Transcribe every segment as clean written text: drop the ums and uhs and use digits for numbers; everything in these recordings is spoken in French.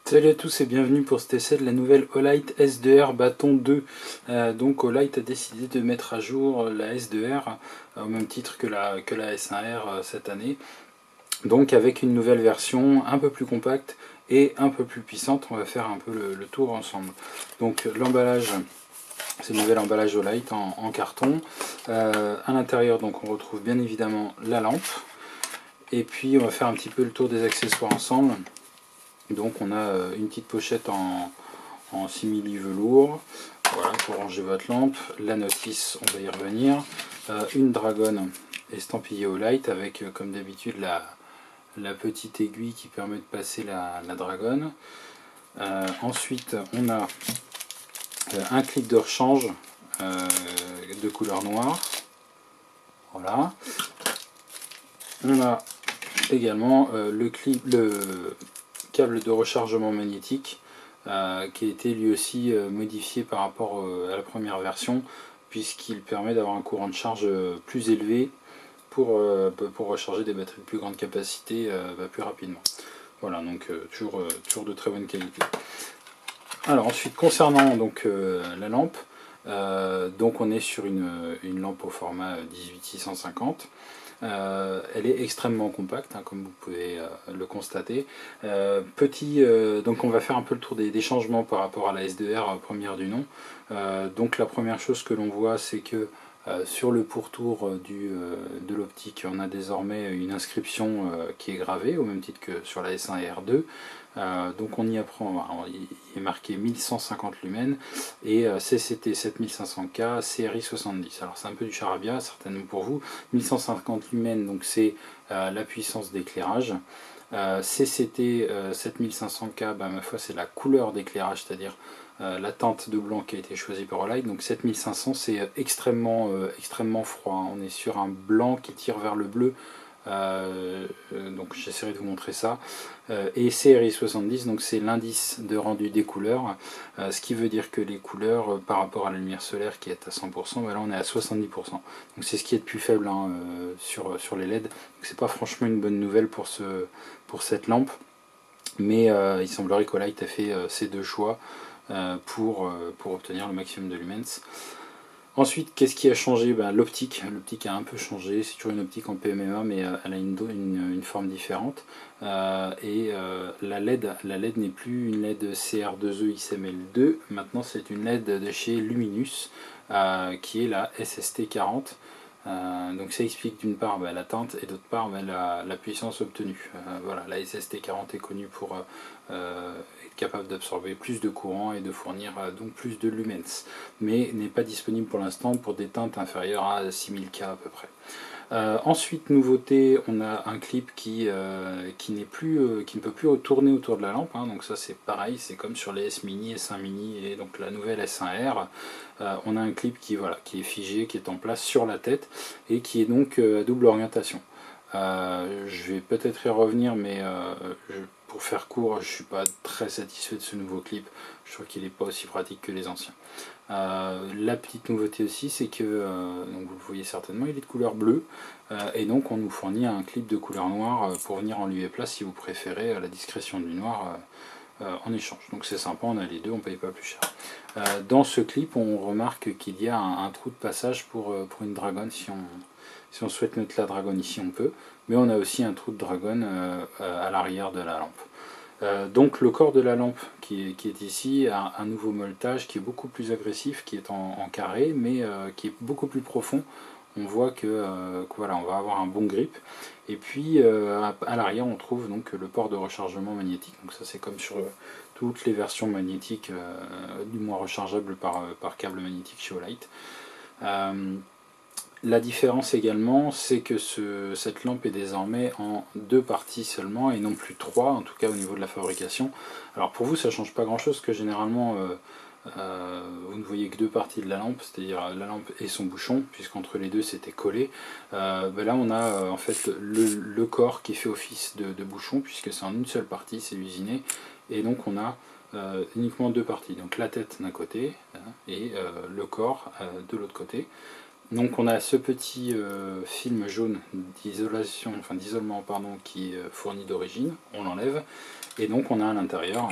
Salut à tous et bienvenue pour cet essai de la nouvelle Olight S2R Bâton 2. Donc Olight a décidé de mettre à jour la S2R au même titre que la S1R cette année. Donc avec une nouvelle version un peu plus compacte et un peu plus puissante. On va faire un peu le tour ensemble. Donc l'emballage, c'est le nouvel emballage Olight en carton. À l'intérieur, donc on retrouve bien évidemment la lampe. Et puis on va faire un petit peu le tour des accessoires ensemble. Donc on a une petite pochette en simili velours, voilà, pour ranger votre lampe, la notice, on va y revenir, une dragonne estampillée Olight avec comme d'habitude la petite aiguille qui permet de passer la dragonne. Ensuite on a un clip de rechange de couleur noire, voilà. On a également le câble de rechargement magnétique qui a été lui aussi modifié par rapport à la première version, puisqu'il permet d'avoir un courant de charge plus élevé pour recharger des batteries de plus grande capacité plus rapidement. Voilà, donc toujours de très bonne qualité. Alors ensuite, concernant donc la lampe, donc on est sur une lampe au format 18650. Elle est extrêmement compacte, hein, comme vous pouvez le constater. Donc on va faire un peu le tour des changements par rapport à la S2R première du nom. Donc la première chose que l'on voit, c'est que sur le pourtour de l'optique, on a désormais une inscription qui est gravée, au même titre que sur la S1 et R2. Donc on y apprend, il est marqué 1150 lumens et CCT 7500K CRI 70. Alors c'est un peu du charabia certainement pour vous. 1150 lumens, donc c'est la puissance d'éclairage. CCT 7500K, ma foi c'est la couleur d'éclairage, c'est-à-dire la teinte de blanc qui a été choisie par Olight. Donc 7500 c'est extrêmement froid, hein. On est sur un blanc qui tire vers le bleu. Donc j'essaierai de vous montrer ça. Et CRI 70, donc c'est l'indice de rendu des couleurs, ce qui veut dire que les couleurs par rapport à la lumière solaire qui est à 100%, là on est à 70%. Donc c'est ce qui est de plus faible, hein, sur les LED. Donc c'est pas franchement une bonne nouvelle pour cette lampe, mais il semblerait qu'Olight a fait ces deux choix pour obtenir le maximum de lumens. Ensuite, qu'est-ce qui a changé? L'optique. L'optique a un peu changé. C'est toujours une optique en PMMA, mais elle a une forme différente. La LED n'est plus une LED CR2E XML2. Maintenant, c'est une LED de chez Luminus, qui est la SST40. Donc ça explique d'une part la teinte et d'autre part la puissance obtenue. Voilà, la SST40 est connue pour être capable d'absorber plus de courant et de fournir donc plus de lumens, mais n'est pas disponible pour l'instant pour des teintes inférieures à 6000K à peu près. Ensuite, nouveauté, on a un clip qui ne peut plus tourner autour de la lampe, hein. Donc ça c'est pareil, c'est comme sur les S Mini, S1 Mini et donc la nouvelle S1R. On a un clip qui est figé, qui est en place sur la tête et qui est donc à double orientation. Je vais peut-être y revenir, mais pour faire court, je ne suis pas très satisfait de ce nouveau clip. Je trouve qu'il n'est pas aussi pratique que les anciens. La petite nouveauté aussi, c'est que, donc vous le voyez certainement, il est de couleur bleue, et donc on nous fournit un clip de couleur noire pour venir en lieu et place si vous préférez la discrétion du noir en échange. Donc c'est sympa, on a les deux, on ne paye pas plus cher. Dans ce clip, on remarque qu'il y a un trou de passage pour une dragonne. Si on souhaite mettre la dragonne ici, on peut, mais on a aussi un trou de dragonne à l'arrière de la lampe. Donc le corps de la lampe qui est ici a un nouveau molletage qui est beaucoup plus agressif, qui est en carré, mais qui est beaucoup plus profond. On voit que voilà, on va avoir un bon grip. Et puis à l'arrière, on trouve donc le port de rechargement magnétique. Donc ça, c'est comme sur toutes les versions magnétiques, du moins rechargeables par câble magnétique chez Olight. La différence également, c'est que cette lampe est désormais en deux parties seulement et non plus trois, en tout cas au niveau de la fabrication. Alors pour vous, ça ne change pas grand chose, parce que généralement vous ne voyez que deux parties de la lampe, c'est-à-dire la lampe et son bouchon, puisqu'entre les deux c'était collé. Là on a en fait le corps qui fait office de bouchon, puisque c'est en une seule partie, c'est usiné, et donc on a uniquement deux parties, donc la tête d'un côté et le corps de l'autre côté. Donc on a ce petit film jaune d'isolement qui est fourni d'origine, on l'enlève, et donc on a à l'intérieur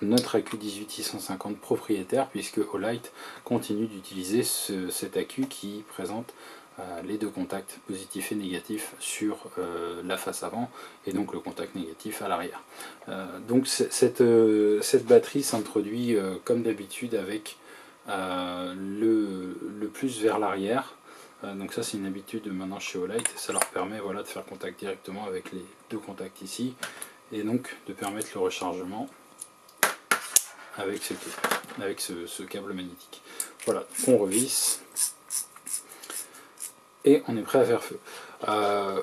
notre accu 18650 propriétaire, puisque Olight continue d'utiliser cet accu qui présente les deux contacts positifs et négatifs sur la face avant, et donc le contact négatif à l'arrière. Donc cette batterie s'introduit comme d'habitude avec le plus vers l'arrière. Donc ça c'est une habitude maintenant chez Olight, ça leur permet voilà, de faire contact directement avec les deux contacts ici, et donc de permettre le rechargement avec ce câble magnétique. Voilà, on revisse et on est prêt à faire feu.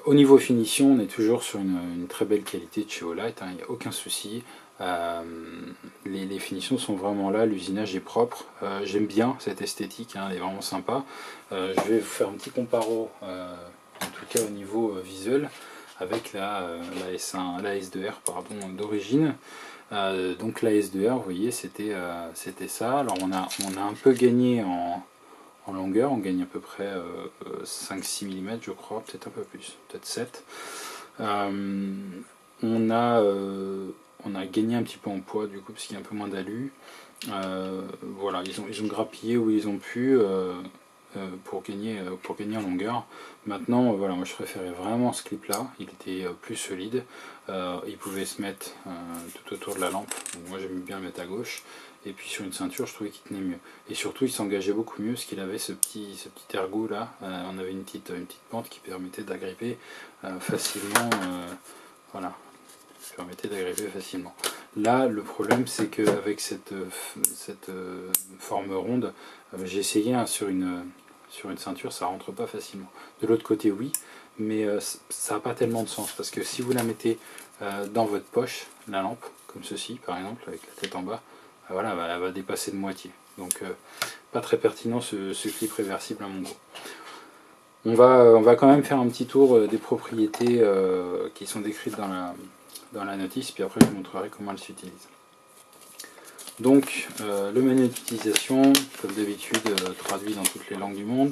Au niveau finition, on est toujours sur une très belle qualité de chez Olight, hein, il n'y a aucun souci. Les finitions sont vraiment là, l'usinage est propre. J'aime bien cette esthétique, hein, elle est vraiment sympa. Je vais vous faire un petit comparo, en tout cas au niveau visuel, avec la S2R d'origine. Donc la S2R, vous voyez, c'était ça. Alors on a un peu gagné en longueur, on gagne à peu près 5-6 mm je crois, peut-être un peu plus, peut-être 7. On a gagné un petit peu en poids du coup parce qu'il y a un peu moins d'alu. Voilà, ils ont grappillé où ils ont pu pour gagner en longueur. Maintenant, voilà, moi je préférais vraiment ce clip là, il était plus solide. Il pouvait se mettre tout autour de la lampe, donc moi j'aime bien le mettre à gauche. Et puis sur une ceinture, je trouvais qu'il tenait mieux. Et surtout, il s'engageait beaucoup mieux parce qu'il avait ce petit ergot là. On avait une petite pente qui permettait d'agripper facilement. Voilà, permettait d'agripper facilement. Là, le problème, c'est qu'avec cette forme ronde, j'ai essayé hein, sur une ceinture, ça rentre pas facilement. De l'autre côté, oui, mais ça n'a pas tellement de sens parce que si vous la mettez dans votre poche, la lampe, comme ceci par exemple, avec la tête en bas, voilà, elle va dépasser de moitié. Donc pas très pertinent ce clip réversible à mon goût. On va quand même faire un petit tour des propriétés qui sont décrites dans la notice, puis après je vous montrerai comment elle s'utilise. Donc le manuel d'utilisation, comme d'habitude, traduit dans toutes les langues du monde.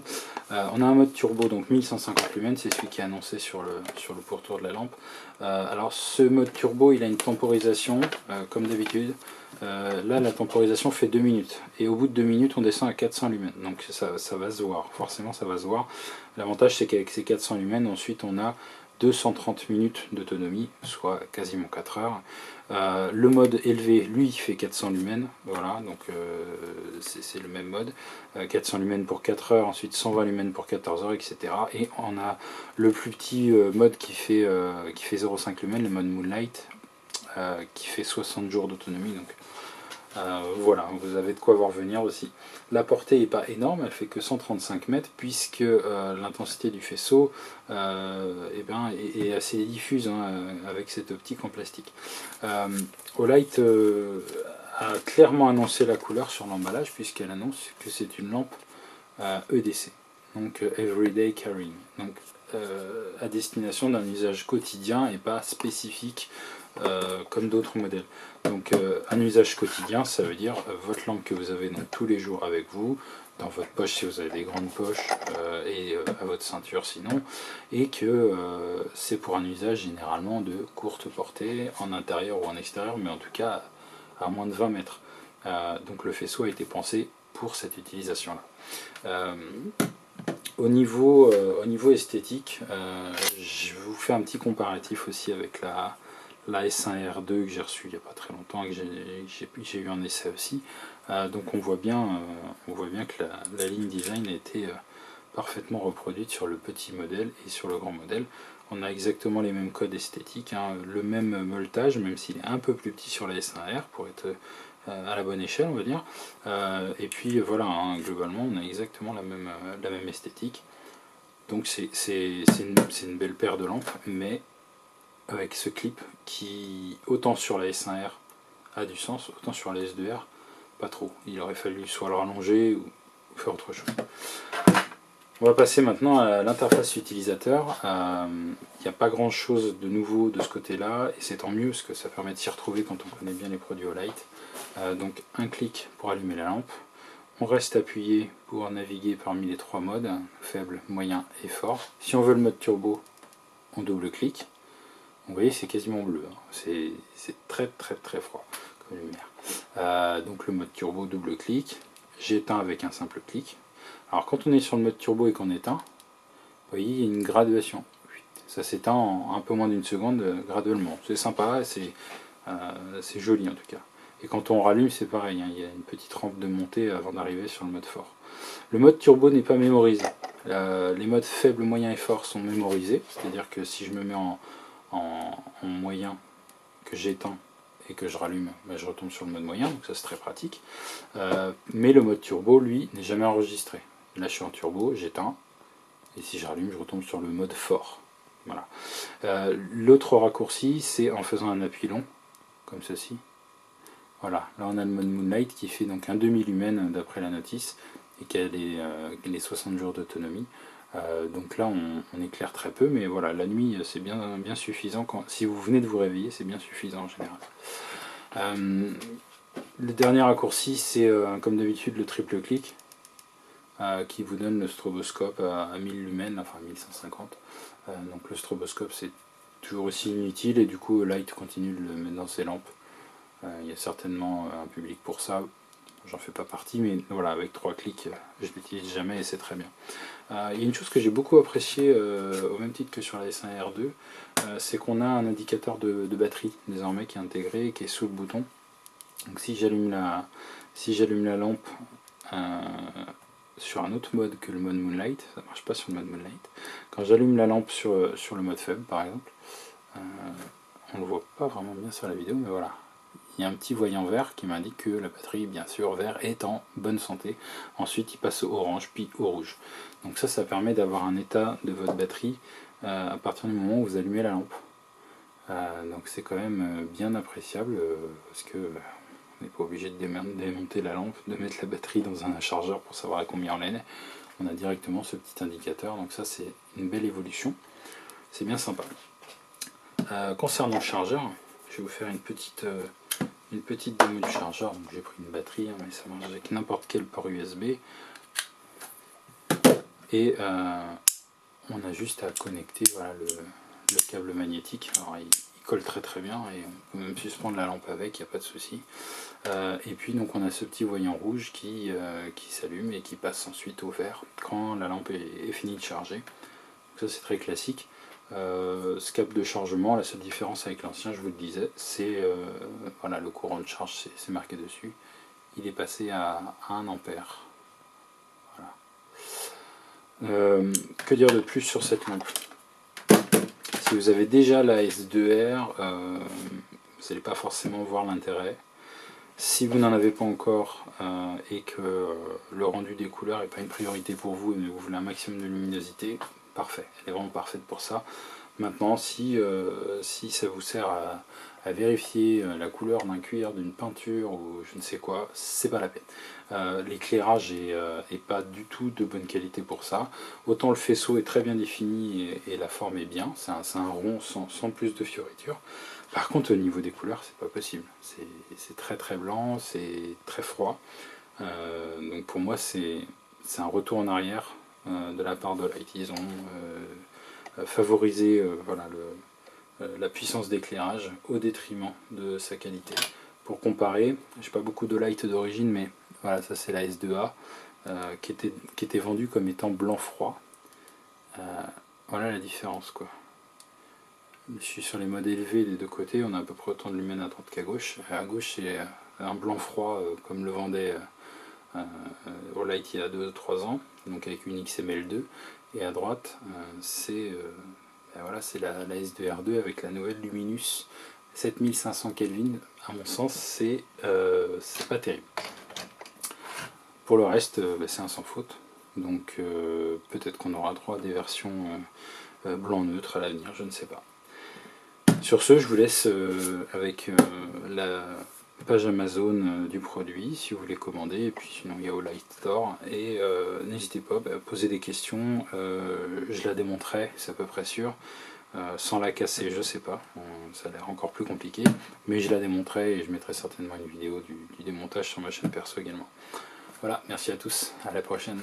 On a un mode turbo, donc 1150 lumens, c'est celui qui est annoncé sur le pourtour de la lampe. Alors ce mode turbo, il a une temporisation, comme d'habitude. Là, la temporisation fait 2 minutes. Et au bout de 2 minutes, on descend à 400 lumens. Donc ça va se voir, forcément ça va se voir. L'avantage, c'est qu'avec ces 400 lumens, ensuite on a 230 minutes d'autonomie, soit quasiment 4 heures. Le mode élevé, lui, il fait 400 lumens, voilà, donc c'est le même mode. 400 lumens pour 4 heures, ensuite 120 lumens pour 14 heures, etc. Et on a le plus petit mode qui fait 0,5 lumens, le mode Moonlight, qui fait 60 jours d'autonomie. Donc voilà, vous avez de quoi voir venir aussi. La portée n'est pas énorme, elle fait que 135 mètres, puisque l'intensité du faisceau est assez diffuse hein, avec cette optique en plastique. Olight a clairement annoncé la couleur sur l'emballage, puisqu'elle annonce que c'est une lampe EDC, donc Everyday Carrying, donc à destination d'un usage quotidien et pas spécifique comme d'autres modèles. Donc un usage quotidien, ça veut dire votre lampe que vous avez donc tous les jours avec vous, dans votre poche si vous avez des grandes poches, et à votre ceinture sinon, et que c'est pour un usage généralement de courte portée, en intérieur ou en extérieur, mais en tout cas à moins de 20 mètres. Donc le faisceau a été pensé pour cette utilisation-là. Au niveau esthétique, je vous fais un petit comparatif aussi avec la S1R2 que j'ai reçue il n'y a pas très longtemps et que j'ai eu en essai aussi. Donc on voit bien que la ligne design a été parfaitement reproduite sur le petit modèle et sur le grand modèle. On a exactement les mêmes codes esthétiques, hein, le même moltage, même s'il est un peu plus petit sur la S1R pour être à la bonne échelle, on va dire. Et puis voilà, hein, globalement, on a exactement la même esthétique. Donc c'est une belle paire de lampes, mais avec ce clip qui, autant sur la S1R a du sens, autant sur la S2R, pas trop. Il aurait fallu soit le rallonger ou faire autre chose. On va passer maintenant à l'interface utilisateur. Il n'y a pas grand chose de nouveau de ce côté-là, et c'est tant mieux parce que ça permet de s'y retrouver quand on connaît bien les produits Olight. Donc un clic pour allumer la lampe. On reste appuyé pour naviguer parmi les trois modes, faible, moyen et fort. Si on veut le mode turbo, on double-clique. Vous voyez, c'est quasiment bleu, hein. C'est très très très froid lumière. Donc le mode turbo, double clic, j'éteins avec un simple clic. Alors quand on est sur le mode turbo et qu'on éteint, vous voyez, il y a une graduation. Ça s'éteint en un peu moins d'une seconde graduellement. C'est sympa, c'est joli en tout cas. Et quand on rallume, c'est pareil, hein, il y a une petite rampe de montée avant d'arriver sur le mode fort. Le mode turbo n'est pas mémorisé. Les modes faible, moyen et fort sont mémorisés, c'est-à-dire que si je me mets en moyen, que j'éteins et que je rallume, ben je retombe sur le mode moyen, donc ça c'est très pratique. Mais le mode turbo, lui, n'est jamais enregistré. Là je suis en turbo, j'éteins, et si je rallume, je retombe sur le mode fort. Voilà. L'autre raccourci, c'est en faisant un appui long, comme ceci. Voilà, là on a le mode Moonlight qui fait donc un demi-lumen d'après la notice et qui a les 60 jours d'autonomie. Donc là on éclaire très peu, mais voilà, la nuit c'est bien suffisant. Si vous venez de vous réveiller, c'est bien suffisant en général. Le dernier raccourci, c'est comme d'habitude le triple clic qui vous donne le stroboscope à 1000 lumens, enfin 1150. Donc le stroboscope c'est toujours aussi inutile et du coup Light continue de le mettre dans ses lampes. Il y a certainement un public pour ça, j'en fais pas partie, mais voilà, avec 3 clics je l'utilise jamais et c'est très bien. Il y a une chose que j'ai beaucoup appréciée au même titre que sur la S1R2, c'est qu'on a un indicateur de batterie désormais qui est intégré et qui est sous le bouton. Donc si j'allume la lampe sur un autre mode que le mode Moonlight, ça marche pas sur le mode Moonlight, quand j'allume la lampe sur le mode faible par exemple, on le voit pas vraiment bien sur la vidéo, mais voilà, il y a un petit voyant vert qui m'indique que la batterie, bien sûr, vert, est en bonne santé. Ensuite, il passe au orange, puis au rouge. Donc ça permet d'avoir un état de votre batterie à partir du moment où vous allumez la lampe. Donc c'est quand même bien appréciable, parce que on n'est pas obligé de démonter la lampe, de mettre la batterie dans un chargeur pour savoir à combien on est. On a directement ce petit indicateur, donc ça c'est une belle évolution. C'est bien sympa. Concernant le chargeur, je vais vous faire une petite démo du chargeur. Donc j'ai pris une batterie, mais ça marche avec n'importe quel port USB. Et on a juste à connecter voilà, le câble magnétique. Alors il colle très bien et on peut même suspendre la lampe avec, il n'y a pas de souci. Et puis donc on a ce petit voyant rouge qui s'allume et qui passe ensuite au vert quand la lampe est finie de charger. Donc ça c'est très classique. Ce câble de chargement, la seule différence avec l'ancien, je vous le disais, c'est voilà, le courant de charge, c'est marqué dessus. Il est passé à 1 ampère. Voilà. Que dire de plus sur cette lampe? Si vous avez déjà la S2R, vous n'allez pas forcément voir l'intérêt. Si vous n'en avez pas encore et que le rendu des couleurs n'est pas une priorité pour vous, mais vous voulez un maximum de luminosité, parfait, elle est vraiment parfaite pour ça. Maintenant, si ça vous sert à vérifier la couleur d'un cuir, d'une peinture ou je ne sais quoi, c'est pas la peine. L'éclairage est pas du tout de bonne qualité pour ça. Autant le faisceau est très bien défini et la forme est bien, c'est un rond sans plus de fioritures. Par contre, au niveau des couleurs, c'est pas possible. C'est très blanc, c'est très froid. Donc pour moi, c'est un retour en arrière de la part de Light. Ils ont favorisé voilà, la puissance d'éclairage au détriment de sa qualité. Pour comparer, j'ai pas beaucoup de Light d'origine, mais voilà, ça c'est la S2A qui était vendue comme étant blanc froid. Voilà la différence quoi. Je suis sur les modes élevés des deux côtés, on a à peu près autant de lumen à droite qu'à gauche. À gauche c'est un blanc froid comme le vendait Light il y a 2-3 ans, donc avec une XML2. Et à droite c'est voilà, la S2R2 avec la nouvelle Luminous 7500 Kelvin. À mon sens c'est pas terrible. Pour le reste c'est un sans faute. Donc peut-être qu'on aura droit à des versions blanc neutre à l'avenir, je ne sais pas. Sur ce, je vous laisse avec la page Amazon du produit si vous voulez commander, et puis sinon il y a au Light Store, et n'hésitez pas à poser des questions, je la démonterai, c'est à peu près sûr, sans la casser je sais pas, ça a l'air encore plus compliqué, mais je la démonterai et je mettrai certainement une vidéo du démontage sur ma chaîne perso également. Voilà, merci à tous, à la prochaine.